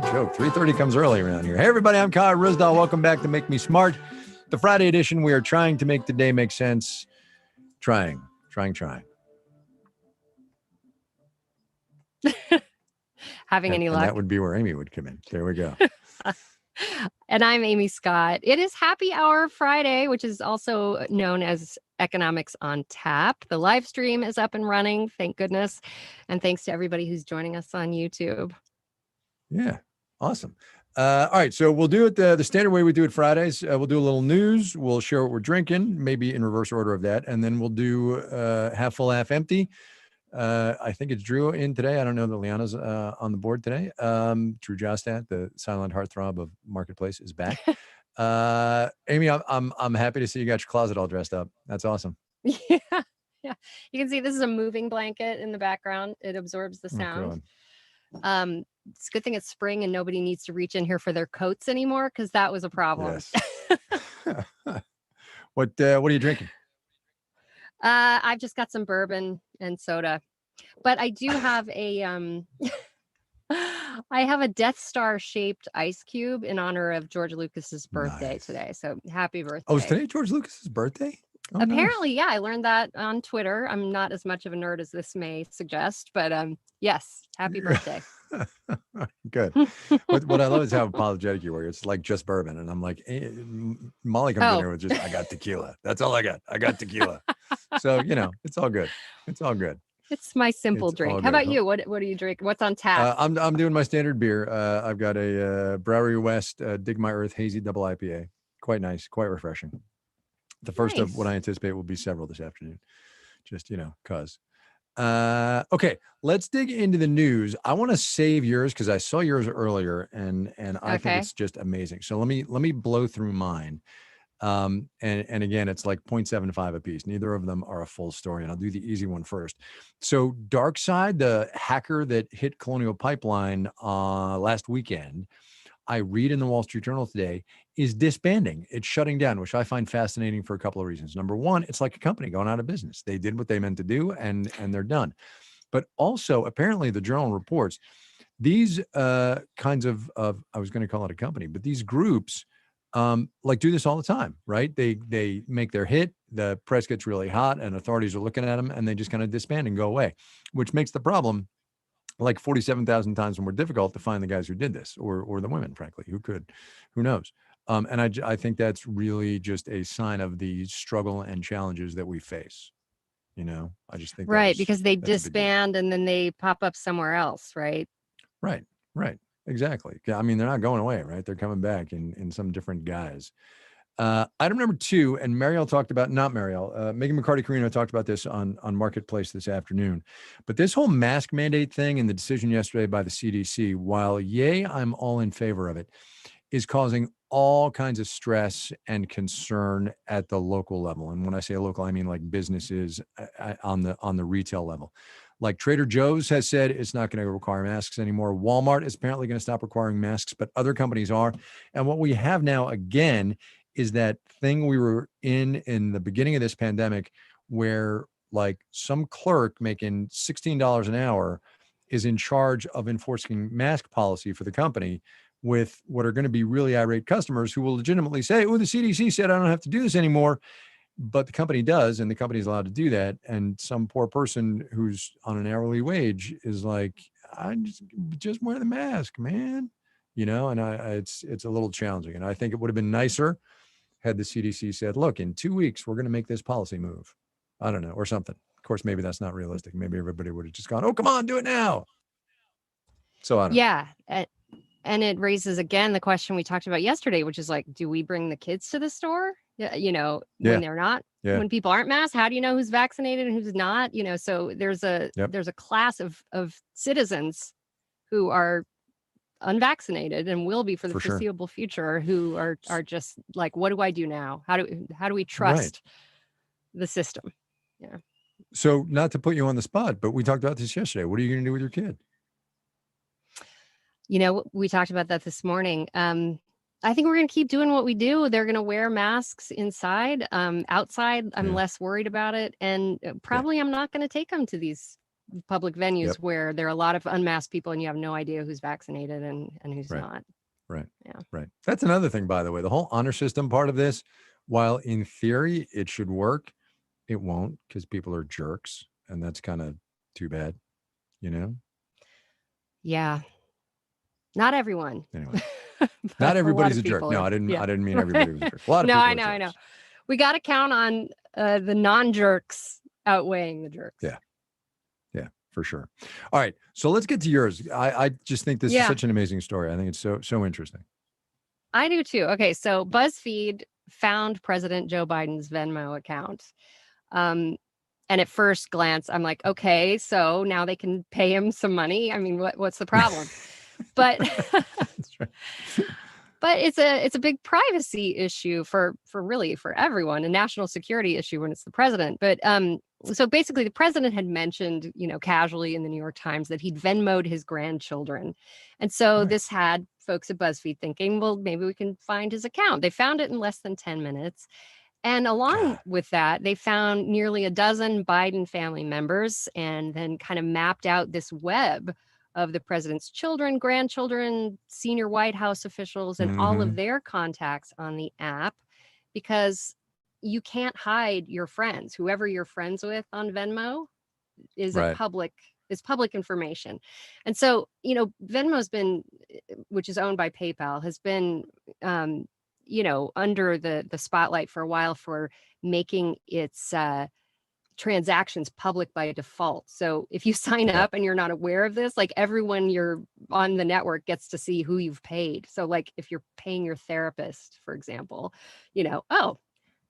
joke. 3:30 comes early around here. Hey, everybody, I'm Kyle Ryssdal. Welcome back to Make Me Smart. The Friday edition, we are trying to make the day make sense. Trying. Having any luck? And that would be where Amy would come in. There we go. And I'm Amy Scott. It is Happy Hour Friday, which is also known as Economics on Tap. The live stream is up and running, thank goodness. And thanks to everybody who's joining us on YouTube. Yeah, awesome. All right, so we'll do it the standard way we do it Fridays. We'll do a little news. We'll share what we're drinking, maybe in reverse order of that. And then we'll do half full, half empty. I think it's Drew in today. I don't know that Liana's on the board today. Drew Jostat, the silent heartthrob of Marketplace, is back. Amy, I'm happy to see you got your closet all dressed up. That's awesome. Yeah. You can see this is a moving blanket in the background. It absorbs the sound. It's a good thing it's spring and nobody needs to reach in here for their coats anymore, because that was a problem. Yes. What are you drinking? I've just got some bourbon and soda, but I do have a I have a Death Star shaped ice cube in honor of George Lucas's birthday today. So happy birthday. Oh, is today George Lucas's birthday? Oh, apparently, nice. Yeah, I learned that on Twitter. I'm not as much of a nerd as this may suggest, but yes, happy birthday. Good. What I love is how apologetic you were. It's like just bourbon, and I'm like, Molly comes in here with just, I got tequila. That's all I got. I got tequila. So it's all good. It's all good. It's my simple drink. How about you? What do you drink? What's on tap? I'm doing my standard beer. I've got a Bowery West Dig My Earth Hazy Double IPA. Quite nice, quite refreshing. The first of what I anticipate will be several this afternoon. Just cause. Okay, let's dig into the news. I want to save yours because I saw yours earlier, and I think it's just amazing. So let me blow through mine. And again, it's like 0.75 a piece. Neither of them are a full story, and I'll do the easy one first. So DarkSide, the hacker that hit Colonial Pipeline last weekend, I read in the Wall Street Journal today, is disbanding. It's shutting down, which I find fascinating for a couple of reasons. Number one, it's like a company going out of business. They did what they meant to do, and they're done. But also, apparently, the Journal reports these kinds of I was going to call it a company, but these groups do this all the time, right? They make their hit, the press gets really hot, and authorities are looking at them, and they just kind of disband and go away, which makes the problem like 47,000 times more difficult to find the guys who did this, or the women, frankly, who knows? And I think that's really just a sign of the struggle and challenges that we face. I just think because they disband and then they pop up somewhere else, right? Right. Exactly. I mean, they're not going away, right? They're coming back in some different guise. Item number 2, and Marielle talked about, not Marielle, Megan McCarty-Carino talked about this on Marketplace this afternoon. But this whole mask mandate thing and the decision yesterday by the CDC, while I'm all in favor of it, is causing all kinds of stress and concern at the local level. And when I say local, I mean like businesses on the retail level. Like Trader Joe's has said it's not going to require masks anymore. Walmart is apparently going to stop requiring masks, but other companies are. And what we have now, again, is that thing we were in the beginning of this pandemic where like some clerk making $16 an hour is in charge of enforcing mask policy for the company with what are going to be really irate customers who will legitimately say, oh, the CDC said I don't have to do this anymore. But the company does, and the company is allowed to do that. And some poor person who's on an hourly wage is like, I just wear the mask, man. And it's a little challenging. And I think it would have been nicer had the CDC said, look, in 2 weeks, we're going to make this policy move. I don't know, or something. Of course, maybe that's not realistic. Maybe everybody would have just gone, oh, come on, do it now. So I don't know. Yeah. And it raises, again, the question we talked about yesterday, which is like, do we bring the kids to the store? When they're not, when people aren't masked, how do you know who's vaccinated and who's not? So there's a class of citizens who are unvaccinated and will be for the foreseeable future, who are just like, what do I do now? How do we trust the system? Yeah. So not to put you on the spot, but we talked about this yesterday. What are you going to do with your kid? We talked about that this morning. I think we're going to keep doing what we do. They're going to wear masks inside. Outside, I'm less worried about it. And probably I'm not going to take them to these public venues where there are a lot of unmasked people and you have no idea who's vaccinated and who's not. Right. Yeah. Right. That's another thing, by the way, the whole honor system part of this, while in theory it should work, it won't, because people are jerks. And that's kind of too bad, you know? Yeah. Not everyone. Anyway, not everybody's a jerk. No, I didn't mean everybody was a jerk. A lot of people are I know. We got to count on the non-jerks outweighing the jerks. Yeah. Yeah, for sure. All right. So let's get to yours. I just think this is such an amazing story. I think it's so interesting. I do too. Okay. So BuzzFeed found President Joe Biden's Venmo account. And at first glance, I'm like, okay, so now they can pay him some money. I mean, what's the problem? But That's right. But it's a big privacy issue for everyone, a national security issue when it's the president. But so basically the president had mentioned, casually in the New York Times that he'd Venmo'd his grandchildren. And so this had folks at BuzzFeed thinking, well, maybe we can find his account. They found it in less than 10 minutes. And along with that, they found nearly a dozen Biden family members and then kind of mapped out this web of the president's children, grandchildren, senior White House officials, and all of their contacts on the app, because you can't hide your friends. Whoever you're friends with on Venmo is public information. And so, Venmo's been, which is owned by PayPal, has been, under the spotlight for a while for making its transactions public by default. So if you sign up and you're not aware of this, like everyone you're on the network gets to see who you've paid. So like if you're paying your therapist, for example, oh,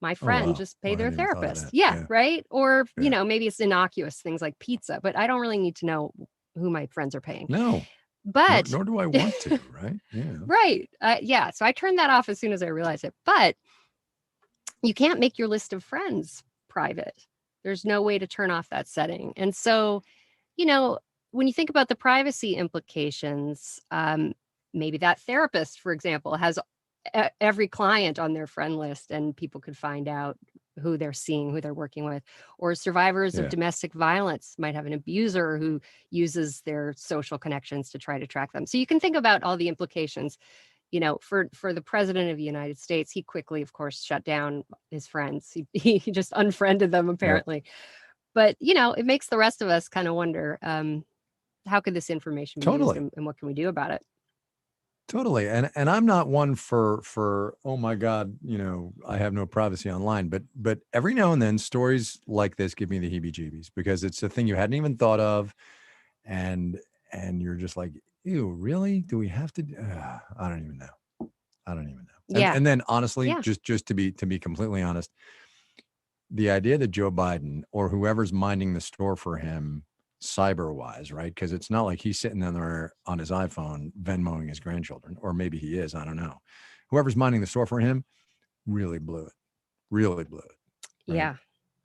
my friend just paid their therapist. Yeah. Right. Or, maybe it's innocuous things like pizza, but I don't really need to know who my friends are paying. No. But nor do I want to, right? Yeah. Right. So I turned that off as soon as I realized it. But you can't make your list of friends private. There's no way to turn off that setting. And so, when you think about the privacy implications, maybe that therapist, for example, has every client on their friend list and people could find out who they're seeing, who they're working with. Or survivors of domestic violence might have an abuser who uses their social connections to try to track them. So you can think about all the implications. For the president of the United States, he quickly, of course, shut down his friends. He just unfriended them, apparently. But, it makes the rest of us kind of wonder, how could this information be used and what can we do about it? Totally. And I'm not one for, oh my God, I have no privacy online, but every now and then stories like this give me the heebie-jeebies because it's a thing you hadn't even thought of. And you're just like, ew, really? Do we have to? I don't even know. And then honestly, just to be completely honest, the idea that Joe Biden or whoever's minding the store for him cyber wise, right? Because it's not like he's sitting there on his iPhone Venmoing his grandchildren, or maybe he is. I don't know. Whoever's minding the store for him really blew it. Right? Yeah.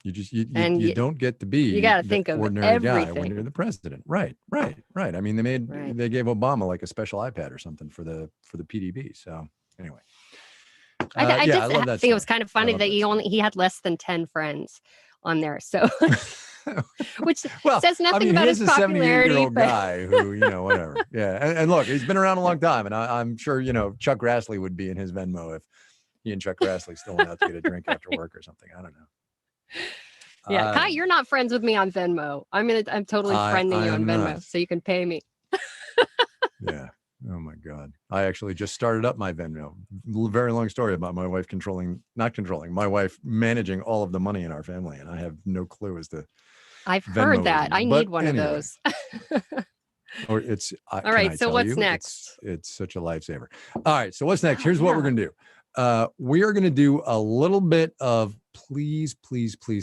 You don't get to be you got to think of ordinary everything. guy when you're the president. Right. I mean, they gave Obama like a special iPad or something for the PDB. So anyway, I love that. I think it was kind of funny that he had less than 10 friends on there. So, which says nothing about his popularity. He's a 78-year-old guy who, whatever. Yeah. And look, he's been around a long time, and I'm sure, Chuck Grassley would be in his Venmo if he and Chuck Grassley still went out to get a drink after work or something. I don't know. Yeah, Kai, you're not friends with me on Venmo. I'm totally friending you on Venmo, so you can pay me. Yeah. Oh my God. I actually just started up my Venmo. Very long story about my wife my wife managing all of the money in our family, and I have no clue as to. I've heard that. I need one of those. All right. So what's next? It's such a lifesaver. All right. So what's next? Here's what we're gonna do. We are going to do a little bit of please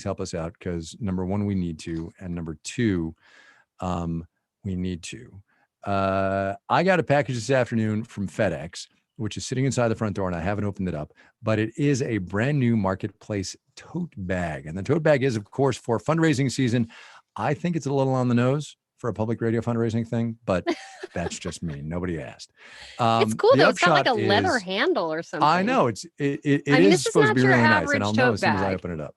help us out, because number one, we need to, and number two, we need to. I got a package this afternoon from FedEx, which is sitting inside the front door, and I haven't opened it up, but it is a brand new Marketplace tote bag. And the tote bag is, of course, for fundraising season. I think it's a little on the nose for a public radio fundraising thing, but that's just me. Nobody asked. It's cool though. It's got like a leather handle or something. I know it is supposed to be really nice, and I'll know as soon as I open it up.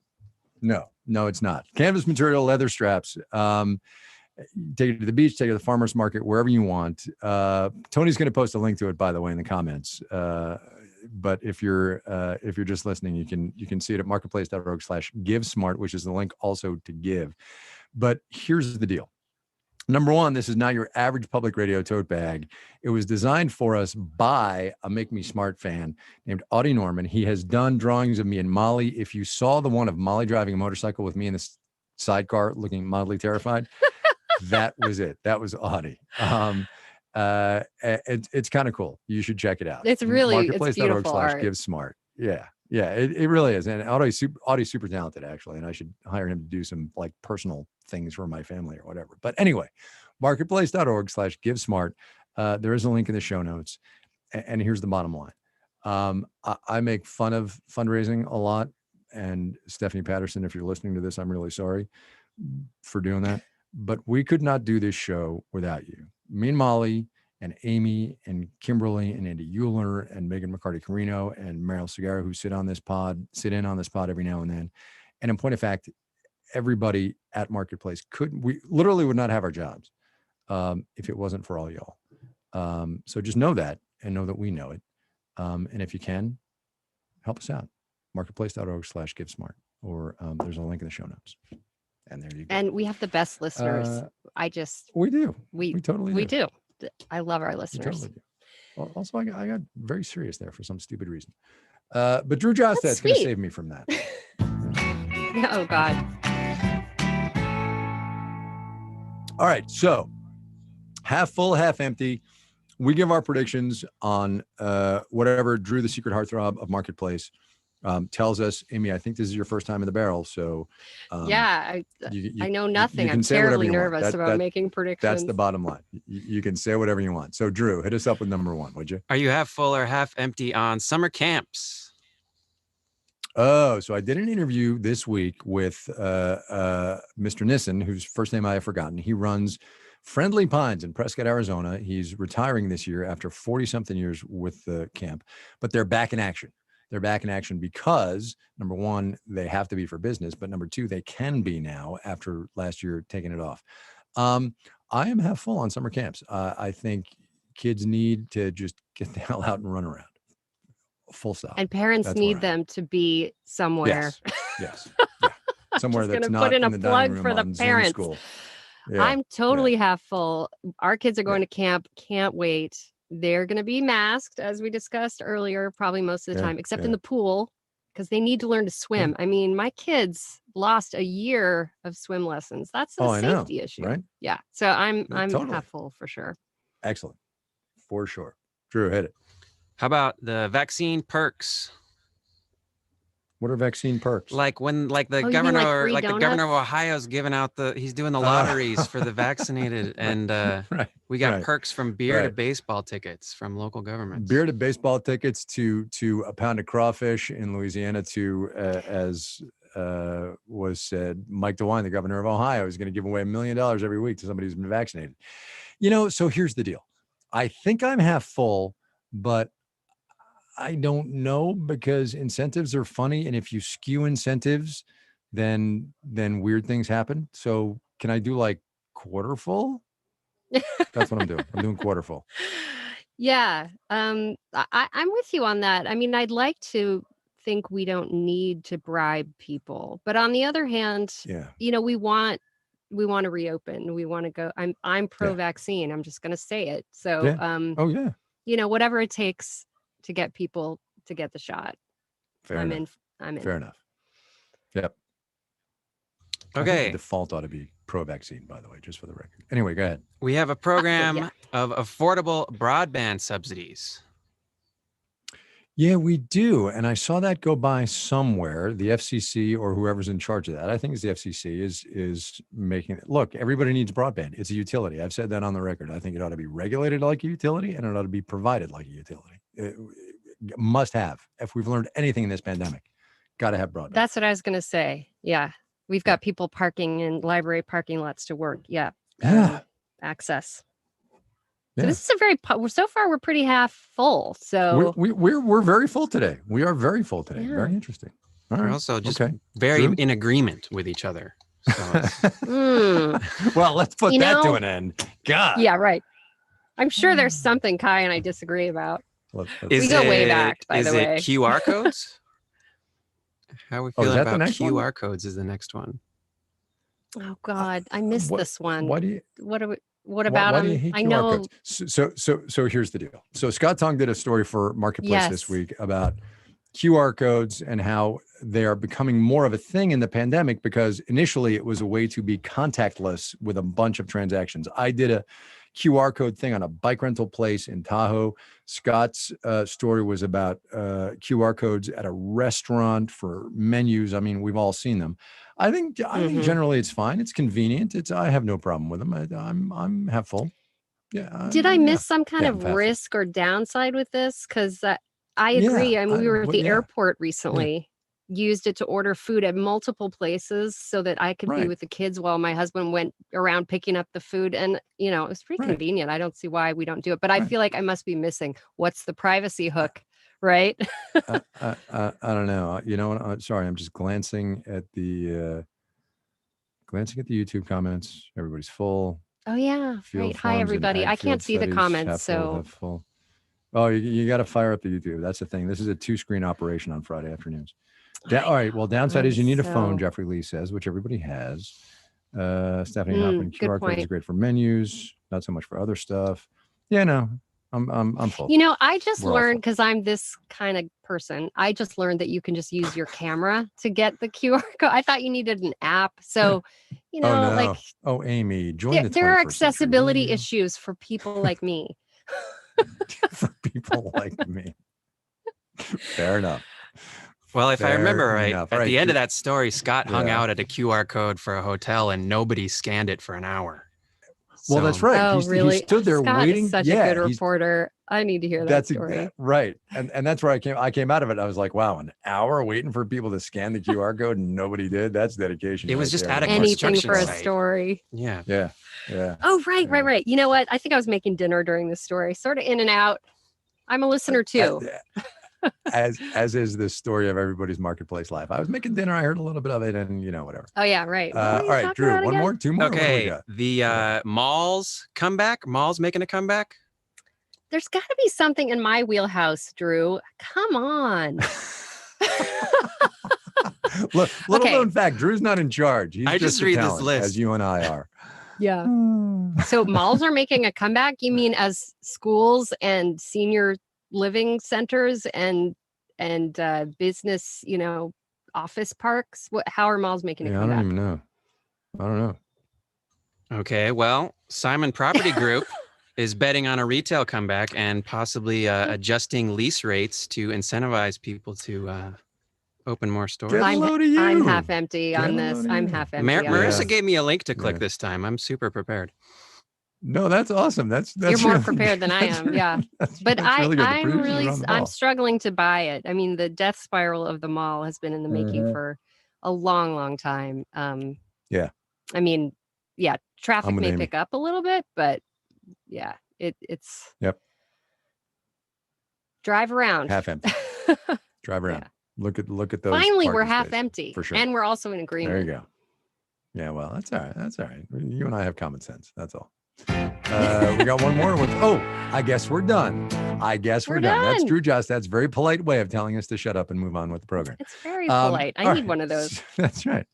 No, it's not. Canvas material, leather straps. Take it to the beach, take it to the farmer's market, wherever you want. Tony's going to post a link to it, by the way, in the comments. But if you're just listening, you can see it at marketplace.org/GiveSmart, which is the link also to give. But here's the deal. Number one, this is not your average public radio tote bag. It was designed for us by a Make Me Smart fan named Audie Norman. He has done drawings of me and Molly. If you saw the one of Molly driving a motorcycle with me in the sidecar looking mildly terrified, that was it. That was Audie. It's kind of cool. You should check it out. It's really, it's beautiful art. Marketplace.org/GiveSmart. Yeah. Yeah, it really is. And Audie's super talented, actually. And I should hire him to do some like personal things for my family or whatever. But anyway, marketplace.org/GiveSmart. There is a link in the show notes. And here's the bottom line. I make fun of fundraising a lot. And Stephanie Patterson, if you're listening to this, I'm really sorry for doing that. But we could not do this show without you. Me and Molly and Amy and Kimberly and Andy Euler and Megan McCarty-Carino and Meryl Segarra, who sit in on this pod every now and then. And in point of fact, everybody at Marketplace we literally would not have our jobs if it wasn't for all y'all. So just know that and know that we know it. And if you can, help us out. Marketplace.org/GiveSmart, or there's a link in the show notes. And there you go. And we have the best listeners. We do. We totally do. I love our listeners. Totally do. Well, also, I got very serious there for some stupid reason. But Drew Jostad's going to save me from that. Oh, God. All right. So half full, half empty. We give our predictions on whatever Drew, the secret heartthrob of Marketplace, tells us. Amy, I think this is your first time in the barrel. So I know nothing. I'm terribly nervous about making predictions. That's the bottom line. You can say whatever you want. So Drew, hit us up with number one, would you? Are you half full or half empty on summer camps? Oh, so I did an interview this week with Mr. Nissen, whose first name I have forgotten. He runs Friendly Pines in Prescott, Arizona. He's retiring this year after 40-something years with the camp, but they're back in action. They're back in action because, number one, they have to be for business, but number two, they can be now after last year taking it off. I am half full on summer camps. I think kids need to just get the hell out and run around. Full stop. And parents need them to be somewhere. Yes. Yeah. Somewhere that's not put in in a the plug for the parents. School. Yeah. I'm totally half full. Our kids are going to camp. Can't wait. They're going to be masked, as we discussed earlier, probably most of the time, except in the pool, because they need to learn to swim. I mean, my kids lost a year of swim lessons. That's a safety issue. Right? Yeah. So I'm totally half full for sure. Excellent. For sure. Drew, hit it. How about the vaccine perks? What are vaccine perks? Like when, the governor, the governor of Ohio's giving out he's doing the lotteries for the vaccinated, and we got perks from beer to baseball tickets from local governments. Beer to baseball tickets to a pound of crawfish in Louisiana to, as was said, Mike DeWine, the governor of Ohio, is going to give away $1 million every week to somebody who's been vaccinated. So here's the deal. I think I'm half full, but I don't know, because incentives are funny. And if you skew incentives, then weird things happen. So can I do like quarter full? That's what I'm doing. I'm doing quarter full. Yeah. I'm with you on that. I mean, I'd like to think we don't need to bribe people, but on the other hand, we want to reopen. We want to go. I'm pro-vaccine. I'm just going to say it. So, whatever it takes to get people to get the shot. I'm in. Fair enough. Yep. Okay. The default ought to be pro-vaccine, by the way, just for the record. Anyway, go ahead. We have a program of affordable broadband subsidies. Yeah, we do. And I saw that go by somewhere. The FCC or whoever's in charge of that, I think it's the FCC, is making it. Look, everybody needs broadband. It's a utility. I've said that on the record. I think it ought to be regulated like a utility, and it ought to be provided like a utility. It must have. If we've learned anything in this pandemic, got to have broadband. That's what I was going to say. Yeah. We've got people parking in library parking lots to work. Yeah. Access. So this is so far we're pretty half full. So we're very full today. We are very full today. Yeah. Very interesting. All right. We're also just very in agreement with each other. So well, let's put that to an end. God. Yeah, right. I'm sure there's something Kai and I disagree about. We go way back, by the way. Is it QR codes? How are we feeling about QR codes is the next one. Oh God, I missed this one. What about them? I know. So here's the deal. So Scott Tong did a story for Marketplace this week about QR codes and how they are becoming more of a thing in the pandemic, because initially it was a way to be contactless with a bunch of transactions. I did a QR code thing on a bike rental place in Tahoe. Scott's story was about QR codes at a restaurant for menus. I mean, we've all seen them. I think generally it's fine. It's convenient. I have no problem with them. I'm half full. Yeah. Did I miss some kind of risk or downside with this? Because I agree. I mean, we were at the airport recently. Used it to order food at multiple places so that I could be with the kids while my husband went around picking up the food. And, it was pretty convenient. I don't see why we don't do it, but I feel like I must be missing. What's the privacy hook, right? I don't know. You know what? Sorry, I'm just glancing at the YouTube comments. Everybody's full. Oh, yeah. Right. Hi, everybody. I can't see the comments. Full. Oh, you got to fire up the YouTube. That's the thing. This is a 2-screen operation on Friday afternoons. All right. Well, downside is you need a phone, Jeffrey Lee says, which everybody has. Stephanie Hoffman, QR code is great for menus, not so much for other stuff. Yeah, no, I'm full. I just learned, because I'm this kind of person, I just learned that you can just use your camera to get the QR code. I thought you needed an app. So, Amy, join there are accessibility issues for people like me. For people like me. Fair enough. Well, if I remember right, at the end of that story, Scott hung out at a QR code for a hotel and nobody scanned it for an hour. Well, that's right. Oh, really? He stood there Scott waiting. Is such a good reporter. I need to hear that story. Right. And that's where I came out of it. I was like, wow, an hour waiting for people to scan the QR code and nobody did. That's dedication. It was just out of anything for a story. Yeah. Oh, right. You know what? I think I was making dinner during this story, sort of in and out. I'm a listener too. As is the story of everybody's Marketplace life. I was making dinner. I heard a little bit of it and whatever. Oh yeah. Right. All right, Drew, two more. Okay. The malls comeback. Malls making a comeback. There's got to be something in my wheelhouse, Drew. Come on. Look, little known fact, Drew's not in charge. He's just read this list as you and I are. Yeah. So malls are making a comeback. You mean as schools and senior living centers and business, office parks? How are malls making a comeback? I don't even know. I don't know. Okay, well, Simon Property Group is betting on a retail comeback and possibly adjusting lease rates to incentivize people to open more stores. I'm half empty on this. I'm half empty. Marissa gave me a link to click this time. I'm super prepared. No, that's awesome. That's you're more prepared than I am. Yeah. But I'm struggling to buy it. I mean, the death spiral of the mall has been in the making for a long, long time. Yeah. I mean, traffic may pick up a little bit, but it's drive around. Half empty. Drive around. Yeah. Look at those. Finally, we're half empty. For sure. And we're also in agreement. There you go. Yeah, well, that's all right. You and I have common sense. That's all. We got one more. I guess we're done. We're done. That's Drew Jost. That's a very polite way of telling us to shut up and move on with the program. It's very polite. I need one of those. That's right.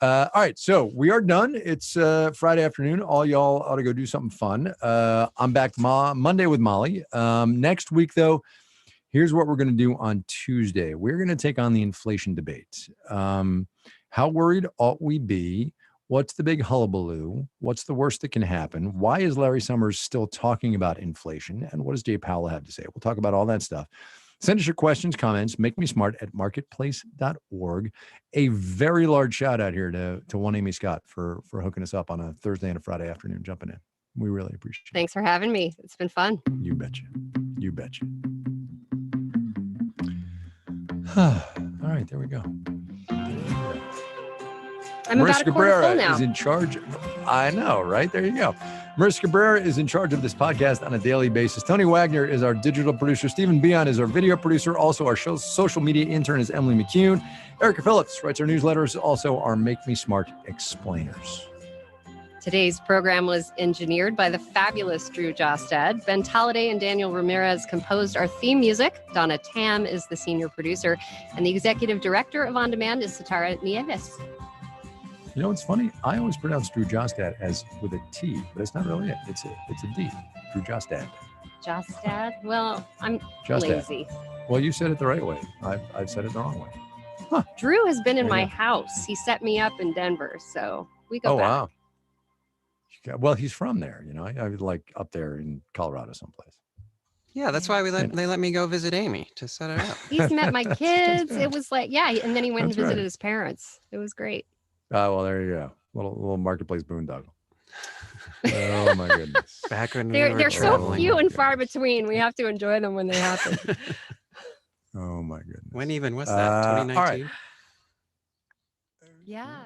All right. So we are done. It's Friday afternoon. All y'all ought to go do something fun. I'm back Monday with Molly. Next week, though, here's what we're going to do on Tuesday. We're going to take on the inflation debate. How worried ought we be? What's the big hullabaloo? What's the worst that can happen? Why is Larry Summers still talking about inflation? And what does Jay Powell have to say? We'll talk about all that stuff. Send us your questions, comments, make me smart at marketplace.org. A very large shout out here to one Amy Scott for hooking us up on a Thursday and a Friday afternoon, jumping in. We really appreciate it. Thanks for having me. It's been fun. You betcha. All right, there we go. I'm about a quarter full now. Is in charge. I know, right? There you go. Marissa Cabrera is in charge of this podcast on a daily basis. Tony Wagner is our digital producer. Stephen Bion is our video producer. Also, our show's social media intern is Emily McCune. Erica Phillips writes our newsletters, also our Make Me Smart explainers. Today's program was engineered by the fabulous Drew Jostad. Ben Talladay and Daniel Ramirez composed our theme music. Donna Tam is the senior producer. And the executive director of On Demand is Satara Nieves. You know what's funny? I always pronounce Drew Jostad as with a T, but it's not really it. It's a D. Drew Jostad. Jostad? Well, I'm Jostad. lazy. Well, you said it the right way. I've said it the wrong way. Huh. Drew has been in my house. He set me up in Denver, so we go back. Wow. Well, he's from there, you know. I like up there in Colorado someplace. Yeah, that's why they let me go visit Amy to set it up. He's met my kids. right. It was like, yeah, and then he went That's and visited right. his parents. It was great. Oh, well, there you go. Little marketplace boondoggle. Oh my goodness. Back when They're so traveling. few and far between. We have to enjoy them when they happen. Oh my goodness. When even was that? 2019? All right. Yeah.